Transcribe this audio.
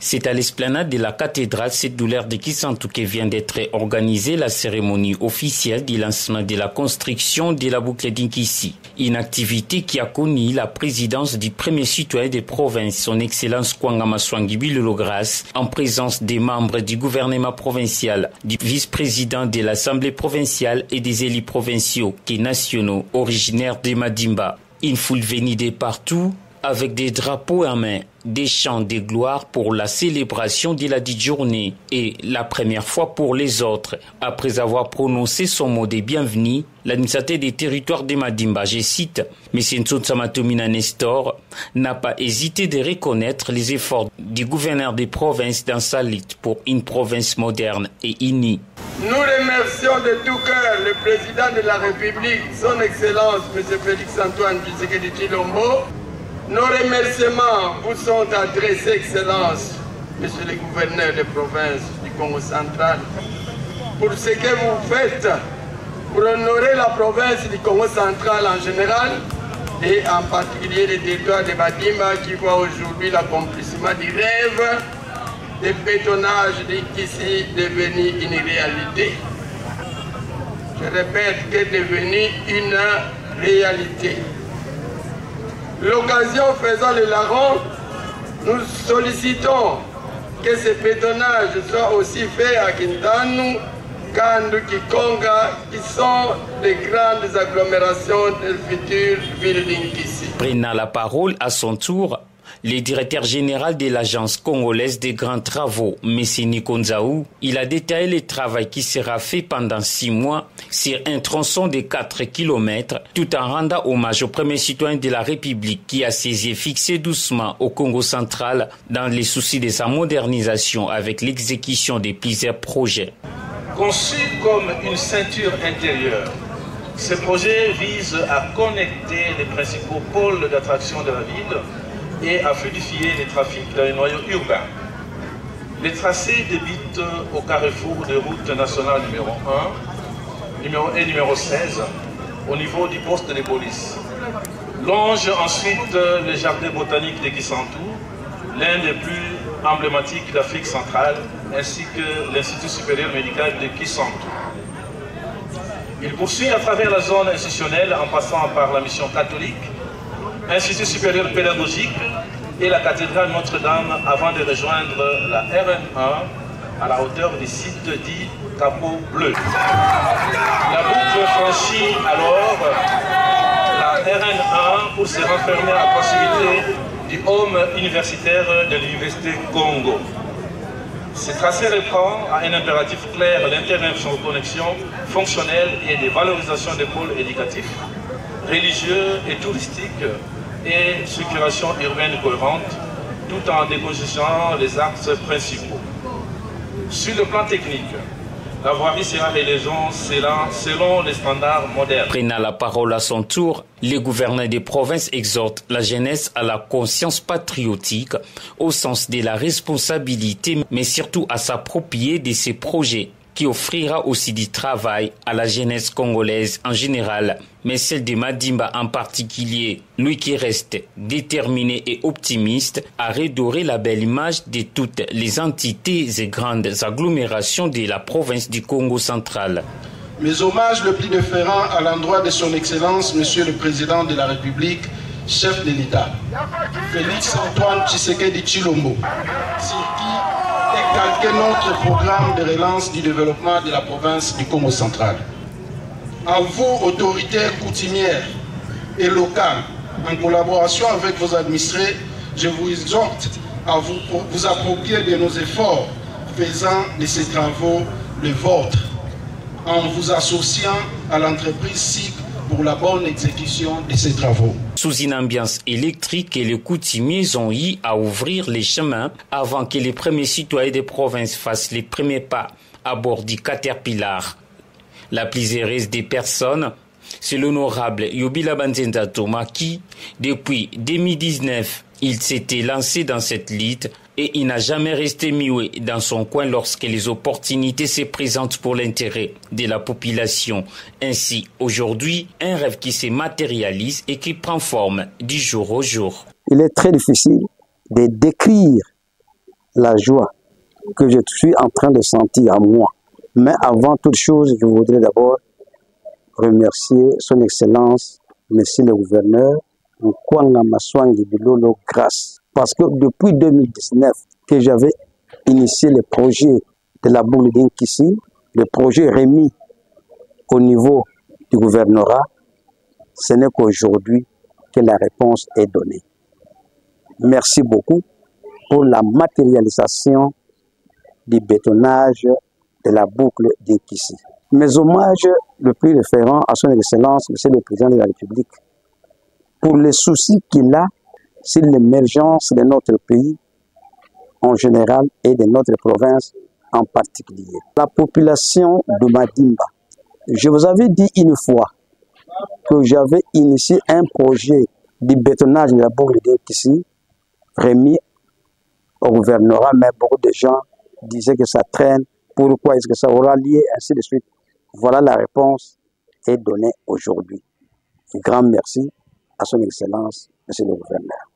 C'est à l'esplanade de la cathédrale Sédoulaire de Kisantu que vient d'être organisée la cérémonie officielle du lancement de la construction de la boucle d'Inkissi. Une activité qui a connu la présidence du premier citoyen des provinces, son Excellence Kwangama Swangui Logras, en présence des membres du gouvernement provincial, du vice-président de l'Assemblée provinciale et des élus provinciaux et nationaux originaires de Madimba. Une foule venue de partout, avec des drapeaux en main, des chants de gloire pour la célébration de la dite journée et la première fois pour les autres. Après avoir prononcé son mot de bienvenue, l'administrateur des territoires de Madimba, je cite, M. Nsontsamatomina Nestor, n'a pas hésité de reconnaître les efforts du gouverneur des provinces dans sa lutte pour une province moderne et unie. Nous remercions de tout cœur le président de la République, son Excellence M. Félix-Antoine Tshisekedi Tshilombo. Nos remerciements vous sont adressés, Excellence, Monsieur le gouverneur de province du Congo central, pour ce que vous faites pour honorer la province du Congo central en général et en particulier les territoires de Madimba qui voient aujourd'hui l'accomplissement du rêve de bétonnage d'ici devenu une réalité. Je répète qu'est devenu une réalité. L'occasion faisant le larron, nous sollicitons que ce bétonnage soit aussi fait à Kintanou, Kandu, Kikonga, qui sont les grandes agglomérations de futures villes d'Inkissi. Prenant la parole à son tour, le directeur général de l'agence congolaise des grands travaux, M. Nico Nzaou, il a détaillé le travail qui sera fait pendant 6 mois sur un tronçon de 4 km, tout en rendant hommage au premier citoyen de la République qui a ses yeux fixés doucement au Congo central dans les soucis de sa modernisation avec l'exécution de plusieurs projets. Conçu comme une ceinture intérieure, ce projet vise à connecter les principaux pôles d'attraction de la ville et à fluidifier les trafics dans les noyaux urbains. Les tracés débutent au carrefour de route nationale numéro 1 et numéro 16 au niveau du poste de police. Longe ensuite le jardin botanique de Kisantu, l'un des plus emblématiques d'Afrique centrale, ainsi que l'Institut supérieur médical de Kisantu. Il poursuit à travers la zone institutionnelle en passant par la mission catholique, Institut supérieur pédagogique et la cathédrale Notre-Dame avant de rejoindre la RN1 à la hauteur du site dit Capot Bleu. La boucle franchit alors la RN1 pour se renfermer à proximité du home universitaire de l'Université Congo. Ce tracé répond à un impératif clair l'interconnexion fonctionnelle et des valorisations des pôles éducatifs, religieux et touristiques et circulation urbaine cohérente, tout en décongestionnant les axes principaux. Sur le plan technique, la voirie sera réalisée selon les standards modernes. Prenant la parole à son tour, le gouverneur des provinces exhorte la jeunesse à la conscience patriotique, au sens de la responsabilité, mais surtout à s'approprier de ses projets, qui offrira aussi du travail à la jeunesse congolaise en général, mais celle de Madimba en particulier, lui qui reste déterminé et optimiste à redorer la belle image de toutes les entités et grandes agglomérations de la province du Congo central. Mes hommages le plus déférents à l'endroit de son Excellence, Monsieur le Président de la République, chef de l'État, Félix-Antoine Tshisekedi Tshilombo, sur qui est calqué notre programme de relance du développement de la province du Congo central. À vous, autorités coutumières et locales, en collaboration avec vos administrés, je vous exhorte à vous approprier de nos efforts, faisant de ces travaux le vôtre, en vous associant à l'entreprise SIC pour la bonne exécution de ces travaux. Sous une ambiance électrique, les coutumiers ont eu à ouvrir les chemins avant que les premiers citoyens des provinces fassent les premiers pas à bord du Caterpillar. La plus heureuse des personnes, c'est l'honorable Yobila Banzenza Thomas qui, depuis 2019, il s'était lancé dans cette lutte et il n'a jamais resté muet dans son coin lorsque les opportunités se présentent pour l'intérêt de la population. Ainsi, aujourd'hui, un rêve qui se matérialise et qui prend forme du jour au jour. Il est très difficile de décrire la joie que je suis en train de sentir en moi. Mais avant toute chose, je voudrais d'abord remercier son Excellence, Monsieur le Gouverneur, Nkwanga Maswangi Bilolo Grâce. Parce que depuis 2019 que j'avais initié le projet de la boucle d'Inkissi, le projet remis au niveau du gouvernorat, ce n'est qu'aujourd'hui que la réponse est donnée. Merci beaucoup pour la matérialisation du bétonnage de la boucle d'Inkissi. Mes hommages le plus référent à son Excellence, Monsieur le Président de la République, pour les soucis qu'il a sur l'émergence de notre pays en général et de notre province en particulier. La population de Madimba, je vous avais dit une fois que j'avais initié un projet de bétonnage de la boucle d'Inkissi remis au gouvernorat, mais beaucoup de gens disaient que ça traîne, pourquoi est-ce que ça aura lié, ainsi de suite. Voilà la réponse est donnée aujourd'hui. Grand merci à son Excellence, Monsieur le Gouverneur.